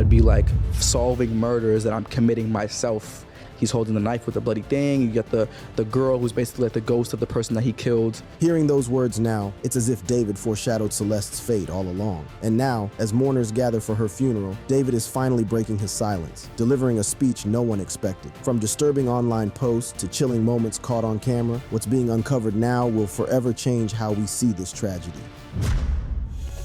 I'd be like solving murders that I'm committing myself. He's holding the knife with the bloody thing. You get the girl who's basically like the ghost of the person that he killed. Hearing those words now, it's as if David foreshadowed Celeste's fate all along. And now, as mourners gather for her funeral, David is finally breaking his silence, delivering a speech no one expected. From disturbing online posts to chilling moments caught on camera, what's being uncovered now will forever change how we see this tragedy.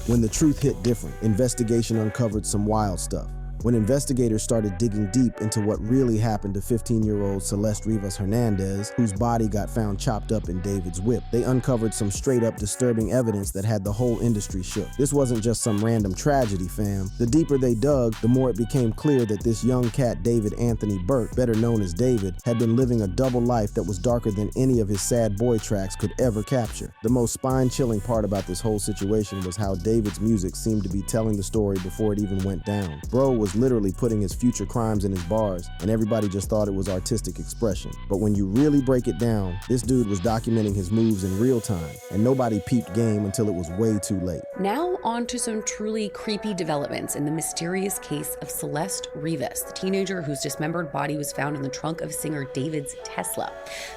When the truth hit different, investigation uncovered some wild stuff. When investigators started digging deep into what really happened to 15-year-old Celeste Rivas Hernandez, whose body got found chopped up in David's whip, they uncovered some straight-up disturbing evidence that had the whole industry shook. This wasn't just some random tragedy, fam. The deeper they dug, the more it became clear that this young cat David Anthony Burke, better known as David, had been living a double life that was darker than any of his sad boy tracks could ever capture. The most spine-chilling part about this whole situation was how David's music seemed to be telling the story before it even went down. Bro was literally putting his future crimes in his bars, and everybody just thought it was artistic expression. But when you really break it down, this dude was documenting his moves in real time, and nobody peeped game until it was way too late. Now on to some truly creepy developments in the mysterious case of Celeste Rivas, the teenager whose dismembered body was found in the trunk of singer David's Tesla.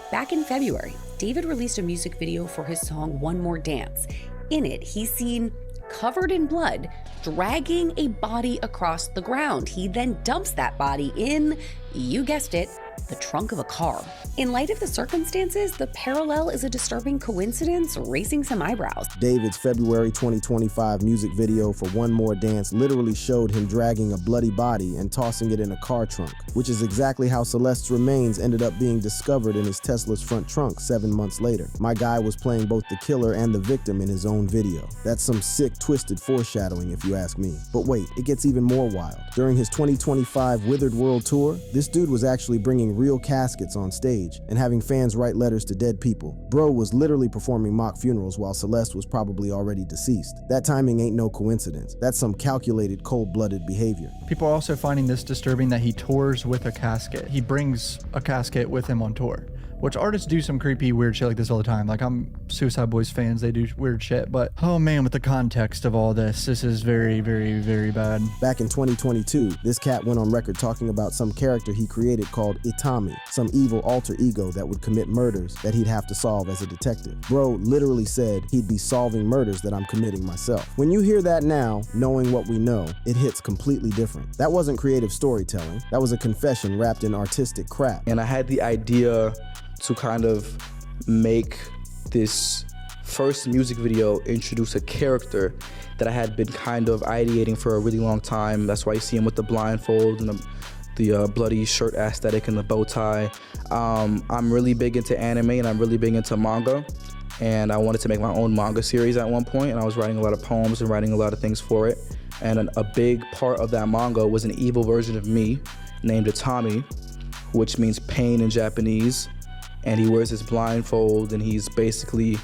Back in February, David released a music video for his song One More Dance. In it, he's seen covered in blood, dragging a body across the ground. He then dumps that body in, you guessed it, the trunk of a car. In light of the circumstances, the parallel is a disturbing coincidence, raising some eyebrows. David's February 2025 music video for One More Dance literally showed him dragging a bloody body and tossing it in a car trunk, which is exactly how Celeste's remains ended up being discovered in his Tesla's front trunk 7 months later. My guy was playing both the killer and the victim in his own video. That's some sick, twisted foreshadowing if you ask me. But wait, it gets even more wild. During his 2025 Withered World Tour, this dude was actually bringing real caskets on stage and having fans write letters to dead people. Bro was literally performing mock funerals while Celeste was probably already deceased. That timing ain't no coincidence. That's some calculated, cold-blooded behavior. People are also finding this disturbing that he tours with a casket. He brings a casket with him on tour, which artists do some creepy, weird shit like this all the time. Like, I'm Suicide Boys fans, they do weird shit, but oh man, with the context of all this is very, very, very bad. Back in 2022, this cat went on record talking about some character he created called Itami, some evil alter ego that would commit murders that he'd have to solve as a detective. Bro literally said he'd be solving murders that I'm committing myself. When you hear that now, knowing what we know, it hits completely different. That wasn't creative storytelling, that was a confession wrapped in artistic crap. And I had the idea to kind of make this first music video introduce a character that I had been kind of ideating for a really long time. That's why you see him with the blindfold and the bloody shirt aesthetic and the bow tie. I'm really big into anime and I'm really big into manga, and I wanted to make my own manga series at one point, and I was writing a lot of poems and writing a lot of things for it. And a big part of that manga was an evil version of me named Itami, which means pain in Japanese. And he wears this blindfold, and he's basically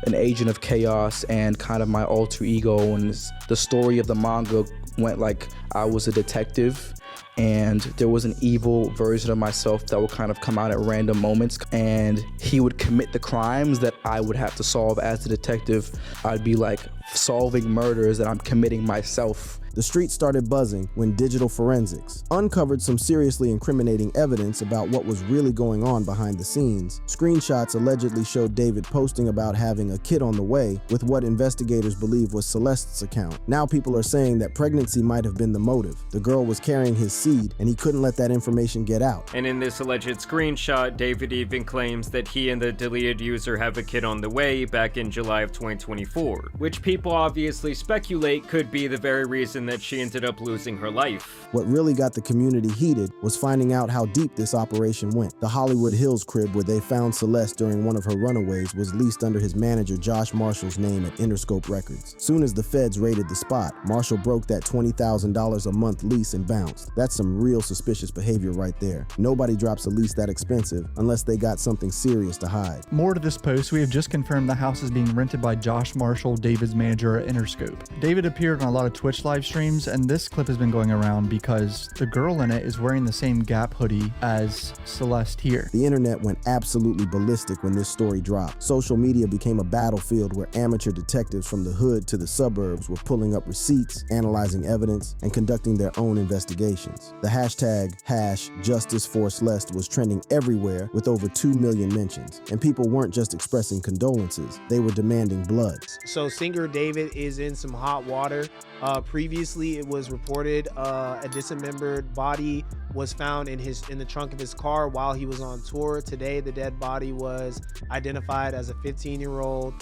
an agent of chaos and kind of my alter ego. And the story of the manga went like I was a detective, and there was an evil version of myself that would kind of come out at random moments, and he would commit the crimes that I would have to solve as the detective. I'd be like solving murders that I'm committing myself. The streets started buzzing when digital forensics uncovered some seriously incriminating evidence about what was really going on behind the scenes. Screenshots allegedly showed David posting about having a kid on the way with what investigators believe was Celeste's account. Now people are saying that pregnancy might have been the motive. The girl was carrying his seed, and he couldn't let that information get out. And in this alleged screenshot, David even claims that he and the deleted user have a kid on the way back in July of 2024, which people obviously speculate could be the very reason that she ended up losing her life. What really got the community heated was finding out how deep this operation went. The Hollywood Hills crib where they found Celeste during one of her runaways was leased under his manager Josh Marshall's name at Interscope Records. Soon as the feds raided the spot, Marshall broke that $20,000 a month lease and bounced. That's some real suspicious behavior right there. Nobody drops a lease that expensive unless they got something serious to hide. More to this post, we have just confirmed the house is being rented by Josh Marshall, David's manager at Interscope. David appeared on a lot of Twitch live streams, and this clip has been going around because the girl in it is wearing the same Gap hoodie as Celeste here. The internet went absolutely ballistic when this story dropped. Social media became a battlefield where amateur detectives from the hood to the suburbs were pulling up receipts, analyzing evidence, and conducting their own investigations. The hashtag #JusticeForCeleste was trending everywhere with over 2 million mentions, and people weren't just expressing condolences, they were demanding blood. So singer David is in some hot water. Previously, it was reported a dismembered body was found in the trunk of his car while he was on tour. Today, the dead body was identified as a 15-year-old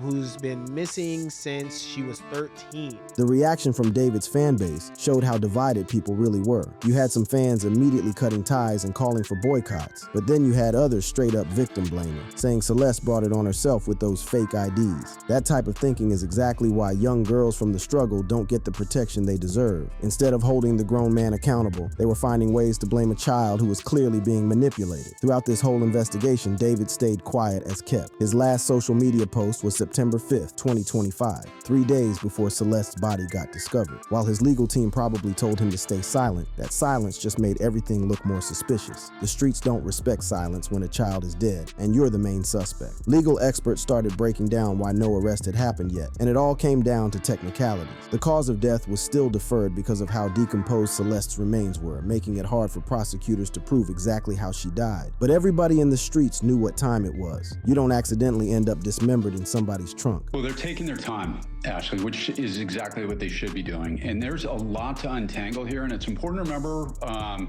who's been missing since she was 13. The reaction from David's fan base showed how divided people really were. You had some fans immediately cutting ties and calling for boycotts, but then you had others straight up victim blaming, saying Celeste brought it on herself with those fake IDs. That type of thinking is exactly why young girls from the struggle don't get the protection they deserve. Instead of holding the grown man accountable, they were finding ways to blame a child who was clearly being manipulated. Throughout this whole investigation, David stayed quiet as kept. His last social media post was September 5th, 2025, 3 days before Celeste's body got discovered. While his legal team probably told him to stay silent, that silence just made everything look more suspicious. The streets don't respect silence when a child is dead, and you're the main suspect. Legal experts started breaking down why no arrest had happened yet, and it all came down to technicalities. The cause of death was still deferred because of how decomposed Celeste's remains were, making it hard for prosecutors to prove exactly how she died. But everybody in the streets knew what time it was. You don't accidentally end up dismembered in somebody's trunk. Well, they're taking their time, Ashley, which is exactly what they should be doing. And there's a lot to untangle here, and it's important to remember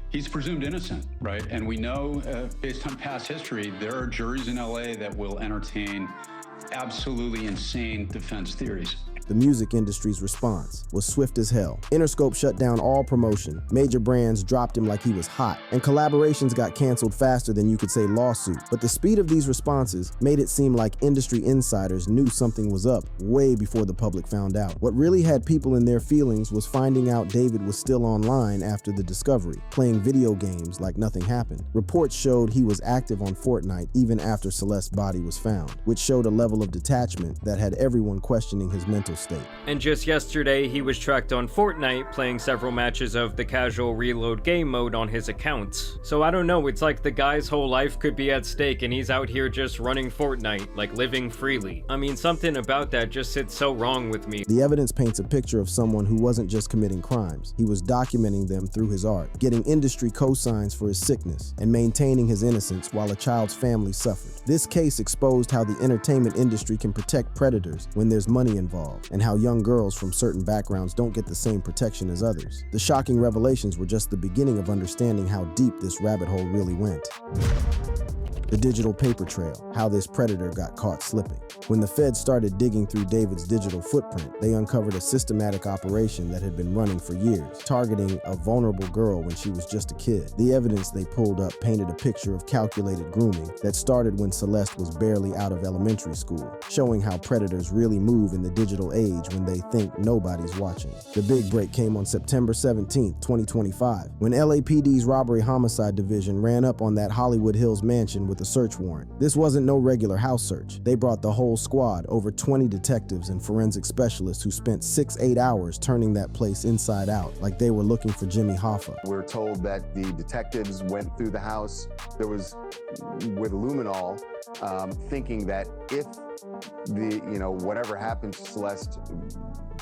he's presumed innocent, right? And we know, based on past history, there are juries in LA that will entertain absolutely insane defense theories. The music industry's response was swift as hell. Interscope shut down all promotion, major brands dropped him like he was hot, and collaborations got canceled faster than you could say lawsuit. But the speed of these responses made it seem like industry insiders knew something was up way before the public found out. What really had people in their feelings was finding out David was still online after the discovery, playing video games like nothing happened. Reports showed he was active on Fortnite even after Celeste's body was found, which showed a level of detachment that had everyone questioning his mental state. And just yesterday, he was tracked on Fortnite playing several matches of the casual reload game mode on his account. So I don't know, it's like the guy's whole life could be at stake and he's out here just running Fortnite, like living freely. I mean, something about that just sits so wrong with me. The evidence paints a picture of someone who wasn't just committing crimes, he was documenting them through his art, getting industry cosigns for his sickness, and maintaining his innocence while a child's family suffered. This case exposed how the entertainment industry can protect predators when there's money involved, and how young girls from certain backgrounds don't get the same protection as others. The shocking revelations were just the beginning of understanding how deep this rabbit hole really went. The digital paper trail, how this predator got caught slipping. When the feds started digging through David's digital footprint, they uncovered a systematic operation that had been running for years, targeting a vulnerable girl when she was just a kid. The evidence they pulled up painted a picture of calculated grooming that started when Celeste was barely out of elementary school, showing how predators really move in the digital age when they think nobody's watching. The big break came on September 17, 2025, when LAPD's Robbery Homicide Division ran up on that Hollywood Hills mansion with a search warrant. This wasn't no regular house search. They brought the whole squad, over 20 detectives and forensic specialists who spent 6-8 hours turning that place inside out, like they were looking for Jimmy Hoffa. We're told that the detectives went through the house. There was, with luminol, thinking that if whatever happened to Celeste,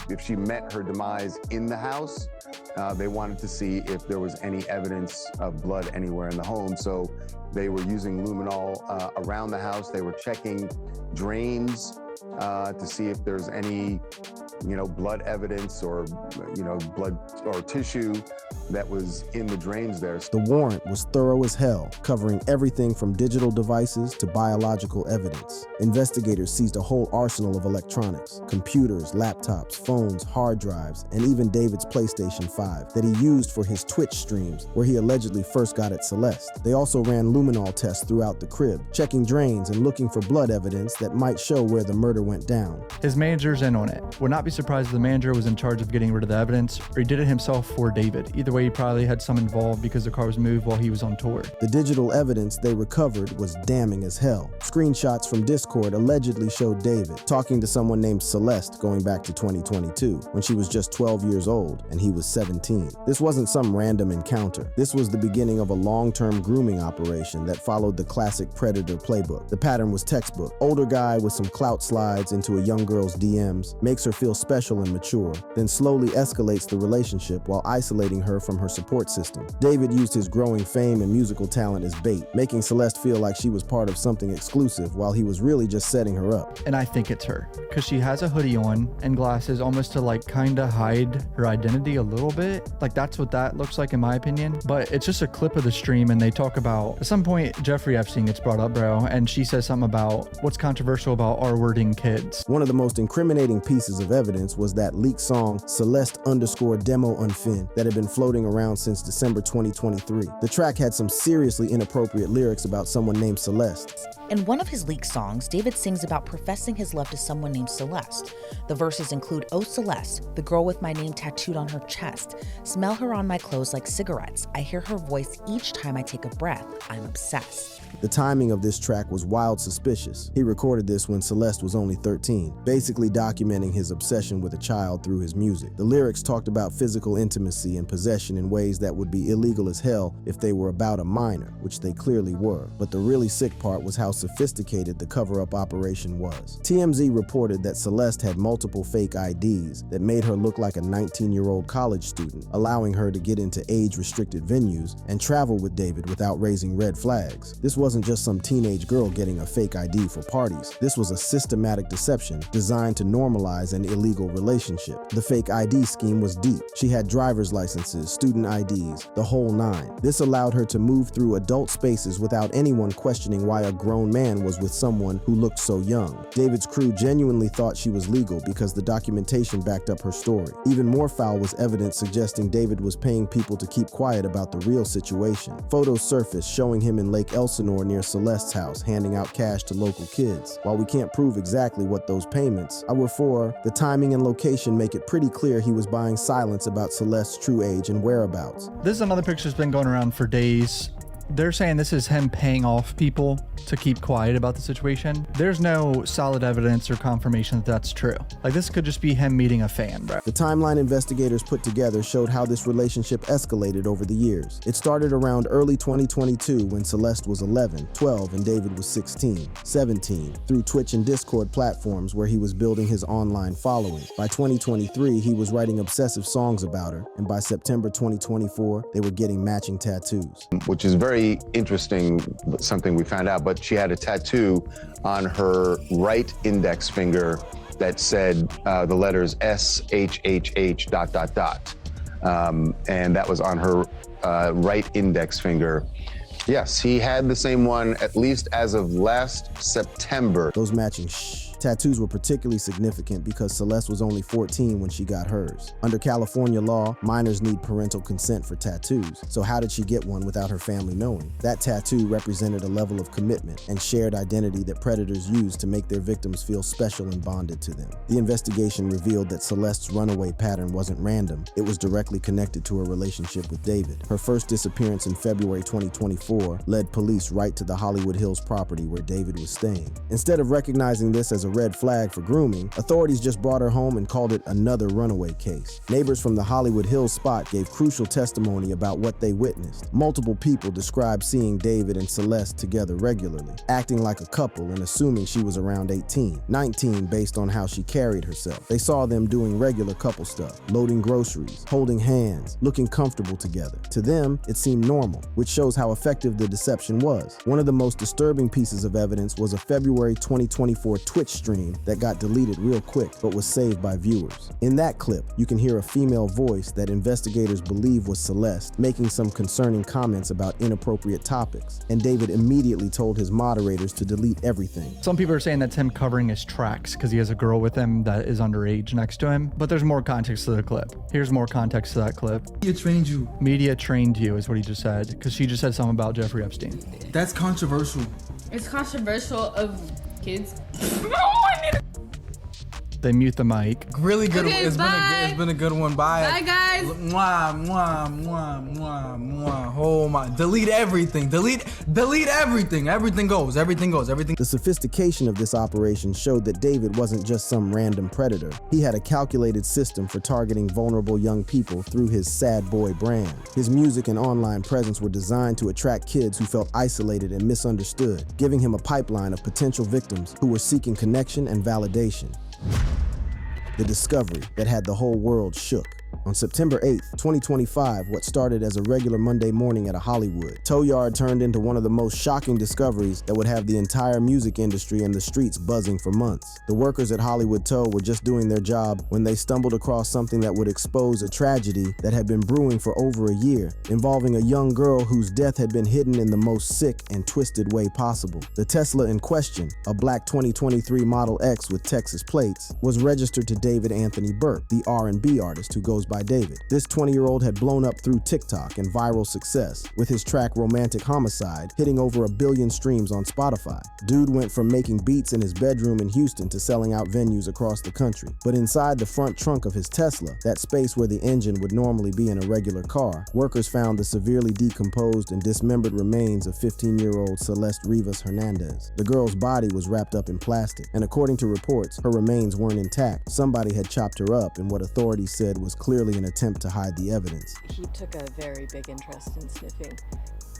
if she met her demise in the house, they wanted to see if there was any evidence of blood anywhere in the home. So they were using luminol around the house. They were checking drains to see if there's any, blood evidence or, blood or tissue that was in the drains there. The warrant was thorough as hell, covering everything from digital devices to biological evidence. Investigators seized a whole arsenal of electronics, computers, laptops, phones, hard drives, and even David's PlayStation 5 that he used for his Twitch streams, where he allegedly first got at Celeste. They also ran luminol tests throughout the crib, checking drains and looking for blood evidence that might show where the murder went down. His manager's in on it. Would not be surprised if the manager was in charge of getting rid of the evidence, or he did it himself for David. Either way, he probably had some involved because the car was moved while he was on tour. The digital evidence they recovered was damning as hell. Screenshots from Discord allegedly showed David talking to someone named Celeste going back to 2022, when she was just 12 years old and he was 17. This wasn't some random encounter. This was the beginning of a long-term grooming operation that followed the classic Predator playbook. The pattern was textbook. Older guy with some clout slides into a young girl's DMs, makes her feel special and mature, then slowly escalates the relationship while isolating her from her support system. David used his growing fame and musical talent as bait, making Celeste feel like she was part of something exclusive while he was really just setting her up. And I think it's her, because she has a hoodie on and glasses almost to like kind of hide her identity a little bit. Like that's what that looks like in my opinion. But it's just a clip of the stream and they talk about, at some point Jeffrey Epstein gets brought up, bro, and she says something about what's controversial about R-wording kids. One of the most incriminating pieces of evidence was that leaked song Celeste_Demo Unfin that had been floating around since December 2023. The track had some seriously inappropriate lyrics about someone named Celeste. In one of his leaked songs, David sings about professing his love to someone named Celeste. The verses include, "Oh Celeste, the girl with my name tattooed on her chest. Smell her on my clothes like cigarettes. I hear her voice each time I take a breath. I'm obsessed." The timing of this track was wild suspicious. He recorded this when Celeste was only 13, basically documenting his obsession with a child through his music. The lyrics talked about physical intimacy and possession in ways that would be illegal as hell if they were about a minor, which they clearly were. But the really sick part was how sophisticated the cover-up operation was. TMZ reported that Celeste had multiple fake IDs that made her look like a 19-year-old college student, allowing her to get into age-restricted venues and travel with David without raising red flags. This wasn't just some teenage girl getting a fake ID for parties. This was a systematic deception designed to normalize an illegal relationship. The fake ID scheme was deep. She had driver's licenses, student IDs, the whole nine. This allowed her to move through adult spaces without anyone questioning why a grown man was with someone who looked so young. David's crew genuinely thought she was legal because the documentation backed up her story. Even more foul was evidence suggesting David was paying people to keep quiet about the real situation. Photos surfaced showing him in Lake Elsinore near Celeste's house handing out cash to local kids. While we can't prove exactly what those payments were for, the timing and location make it pretty clear he was buying silence about Celeste's true age and whereabouts. This is another picture that's been going around for days. They're saying this is him paying off people to keep quiet about the situation. There's no solid evidence or confirmation that that's true. Like this could just be him meeting a fan, bro. The timeline investigators put together showed how this relationship escalated over the years. It started around early 2022 when Celeste was 11, 12, and David was 16, 17, through Twitch and Discord platforms where he was building his online following. By 2023, he was writing obsessive songs about her, and by September 2024, they were getting matching tattoos. Which is very interesting, something we found out, but she had a tattoo on her right index finger that said the letters SHHH ... And that was on her right index finger. Yes, he had the same one at least as of last September. Those matching tattoos were particularly significant because Celeste was only 14 when she got hers. Under California law, minors need parental consent for tattoos, so how did she get one without her family knowing? That tattoo represented a level of commitment and shared identity that predators use to make their victims feel special and bonded to them. The investigation revealed that Celeste's runaway pattern wasn't random. It was directly connected to her relationship with David. Her first disappearance in February 2024 led police right to the Hollywood Hills property where David was staying. Instead of recognizing this as a red flag for grooming, authorities just brought her home and called it another runaway case. Neighbors from the Hollywood Hills spot gave crucial testimony about what they witnessed. Multiple people described seeing David and Celeste together regularly, acting like a couple and assuming she was around 18, 19 based on how she carried herself. They saw them doing regular couple stuff, loading groceries, holding hands, looking comfortable together. To them, it seemed normal, which shows how effective the deception was. One of the most disturbing pieces of evidence was a February 2024 Twitch stream that got deleted real quick but was saved by viewers. In that clip, you can hear a female voice that investigators believe was Celeste making some concerning comments about inappropriate topics, and David immediately told his moderators to delete everything. Some people are saying that's him covering his tracks because he has a girl with him that is underage next to him, but there's more context to the clip. Here's more context to that clip. Media trained you. Media trained you is what he just said, because she just said something about Jeffrey Epstein. That's controversial. It's controversial of kids. They mute the mic. Really good. Okay, It's been a good one. Bye. Bye, guys. Mwah, mwah, mwah, mwah, mwah. Oh my. Delete everything. Delete everything. Everything goes. The sophistication of this operation showed that David wasn't just some random predator. He had a calculated system for targeting vulnerable young people through his Sad Boy brand. His music and online presence were designed to attract kids who felt isolated and misunderstood, giving him a pipeline of potential victims who were seeking connection and validation. The discovery that had the whole world shook. On September 8th, 2025, what started as a regular Monday morning at a Hollywood tow yard turned into one of the most shocking discoveries that would have the entire music industry and the streets buzzing for months. The workers at Hollywood Tow were just doing their job when they stumbled across something that would expose a tragedy that had been brewing for over a year, involving a young girl whose death had been hidden in the most sick and twisted way possible. The Tesla in question, a black 2023 Model X with Texas plates, was registered to David Anthony Burke, the R&B artist who goes by David. This 20-year-old had blown up through TikTok and viral success, with his track Romantic Homicide hitting over 1 billion streams on Spotify. Dude went from making beats in his bedroom in Houston to selling out venues across the country. But inside the front trunk of his Tesla, that space where the engine would normally be in a regular car, workers found the severely decomposed and dismembered remains of 15-year-old Celeste Rivas Hernandez. The girl's body was wrapped up in plastic, and according to reports, her remains weren't intact. Somebody had chopped her up in what authorities said was clearly an attempt to hide the evidence. He took a very big interest in sniffing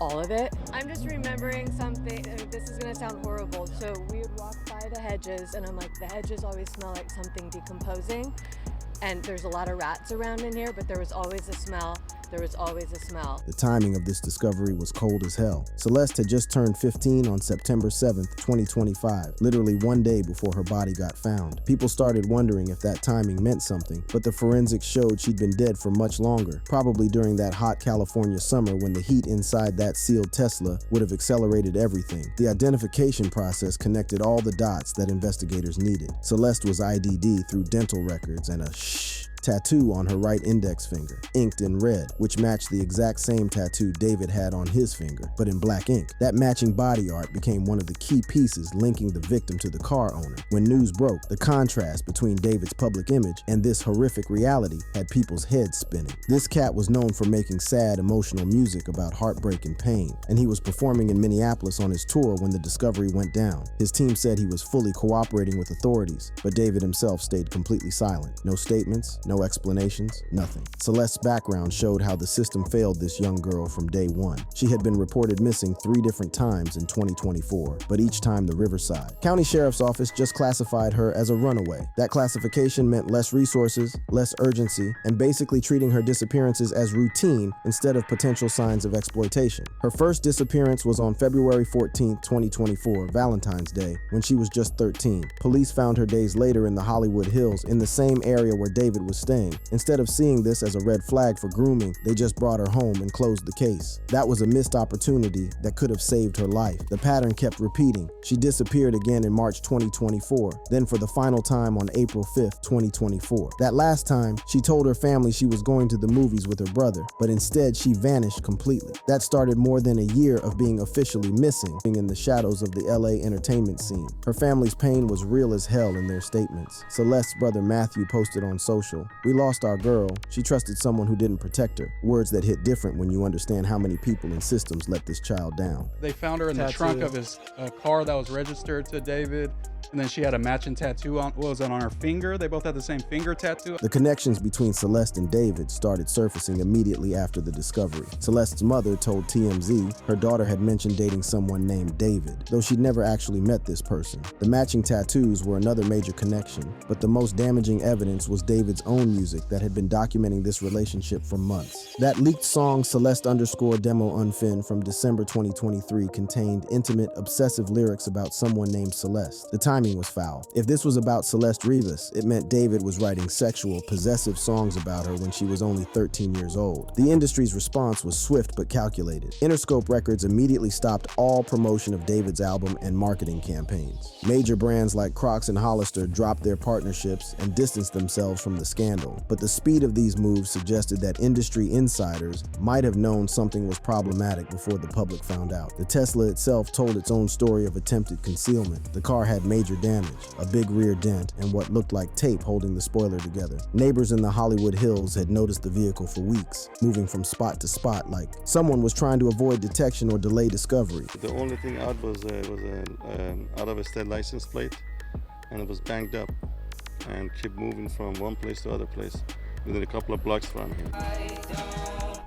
all of it. I'm just remembering something, this is gonna sound horrible. So we would walk by the hedges and I'm like, the hedges always smell like something decomposing. And there's a lot of rats around in here, but there was always a smell. The timing of this discovery was cold as hell. Celeste had just turned 15 on September 7th, 2025, literally one day before her body got found. People started wondering if that timing meant something, but the forensics showed she'd been dead for much longer, probably during that hot California summer when the heat inside that sealed Tesla would have accelerated everything. The identification process connected all the dots that investigators needed. Celeste was ID'd through dental records and a tattoo on her right index finger, inked in red, which matched the exact same tattoo David had on his finger, but in black ink. That matching body art became one of the key pieces linking the victim to the car owner. When news broke, the contrast between David's public image and this horrific reality had people's heads spinning. This cat was known for making sad, emotional music about heartbreak and pain, and he was performing in Minneapolis on his tour when the discovery went down. His team said he was fully cooperating with authorities, but David himself stayed completely silent. No statements, no explanations, nothing. Celeste's background showed how the system failed this young girl from day one. She had been reported missing 3 different times in 2024, but each time the Riverside County Sheriff's Office just classified her as a runaway. That classification meant less resources, less urgency, and basically treating her disappearances as routine instead of potential signs of exploitation. Her first disappearance was on February 14, 2024, Valentine's Day, when she was just 13. Police found her days later in the Hollywood Hills, in the same area where David was staying. Instead of seeing this as a red flag for grooming, they just brought her home and closed the case. That was a missed opportunity that could have saved her life. The pattern kept repeating. She disappeared again in March 2024, then for the final time on April 5th, 2024. That last time, she told her family she was going to the movies with her brother, but instead she vanished completely. That started more than a year of being officially missing in the shadows of the LA entertainment scene. Her family's pain was real as hell in their statements. Celeste's brother Matthew posted on social, "We lost our girl. She trusted someone who didn't protect her." Words that hit different when you understand how many people and systems let this child down. They found her in the trunk of his car that was registered to David. And then she had a matching tattoo on, what was it, on her finger? They both had the same finger tattoo. The connections between Celeste and David started surfacing immediately after the discovery. Celeste's mother told TMZ her daughter had mentioned dating someone named David, though she'd never actually met this person. The matching tattoos were another major connection, but the most damaging evidence was David's own music that had been documenting this relationship for months. That leaked song Celeste_Demo Unfin from December 2023 contained intimate, obsessive lyrics about someone named Celeste. The timing was foul. If this was about Celeste Rivas, it meant David was writing sexual, possessive songs about her when she was only 13 years old. The industry's response was swift but calculated. Interscope Records immediately stopped all promotion of David's album and marketing campaigns. Major brands like Crocs and Hollister dropped their partnerships and distanced themselves from the scandal. But the speed of these moves suggested that industry insiders might have known something was problematic before the public found out. The Tesla itself told its own story of attempted concealment. The car had major major damage, a big rear dent, and what looked like tape holding the spoiler together. Neighbors in the Hollywood Hills had noticed the vehicle for weeks, moving from spot to spot like someone was trying to avoid detection or delay discovery. The only thing out was an out-of-state license plate, and it was banged up and kept moving from one place to other place within a couple of blocks from here.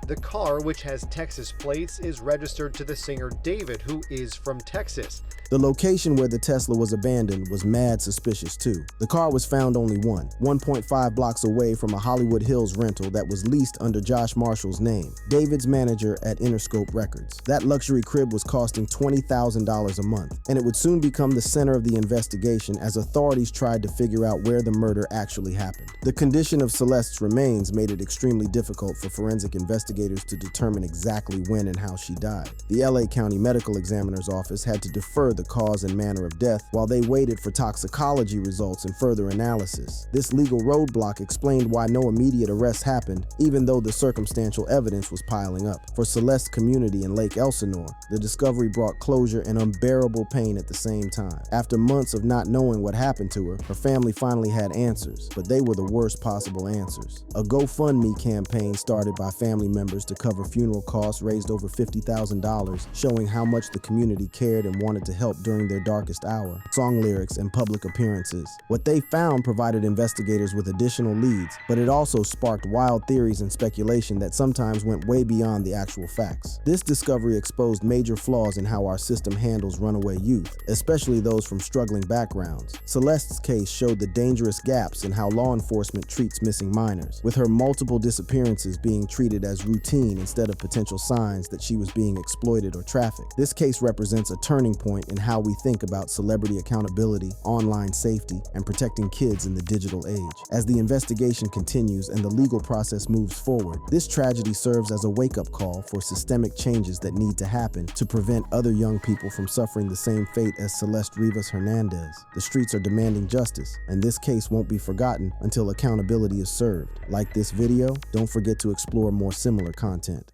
The car, which has Texas plates, is registered to the singer David, who is from Texas. The location where the Tesla was abandoned was mad suspicious too. The car was found only 1.5 blocks away from a Hollywood Hills rental that was leased under Josh Marshall's name, David's manager at Interscope Records. That luxury crib was costing $20,000 a month, and it would soon become the center of the investigation as authorities tried to figure out where the murder actually happened. The condition of Celeste's remains made it extremely difficult for forensic investigators to determine exactly when and how she died. The LA County Medical Examiner's office had to defer the cause and manner of death while they waited for toxicology results and further analysis. This legal roadblock explained why no immediate arrests happened, even though the circumstantial evidence was piling up. For Celeste's community in Lake Elsinore, the discovery brought closure and unbearable pain at the same time. After months of not knowing what happened to her, her family finally had answers, but they were the worst possible answers. A GoFundMe campaign started by family members to cover funeral costs raised over $50,000, showing how much the community cared and wanted to help during their darkest hour. Song lyrics and public appearances. What they found provided investigators with additional leads, but it also sparked wild theories and speculation that sometimes went way beyond the actual facts. This discovery exposed major flaws in how our system handles runaway youth, especially those from struggling backgrounds. Celeste's case showed the dangerous gaps in how law enforcement treats missing minors, with her multiple disappearances being treated as routine instead of potential signs that she was being exploited or trafficked. This case represents a turning point in how we think about celebrity accountability, online safety, and protecting kids in the digital age. As the investigation continues and the legal process moves forward, this tragedy serves as a wake-up call for systemic changes that need to happen to prevent other young people from suffering the same fate as Celeste Rivas Hernandez. The streets are demanding justice, and this case won't be forgotten until accountability is served. Like this video, don't forget to explore more similar content.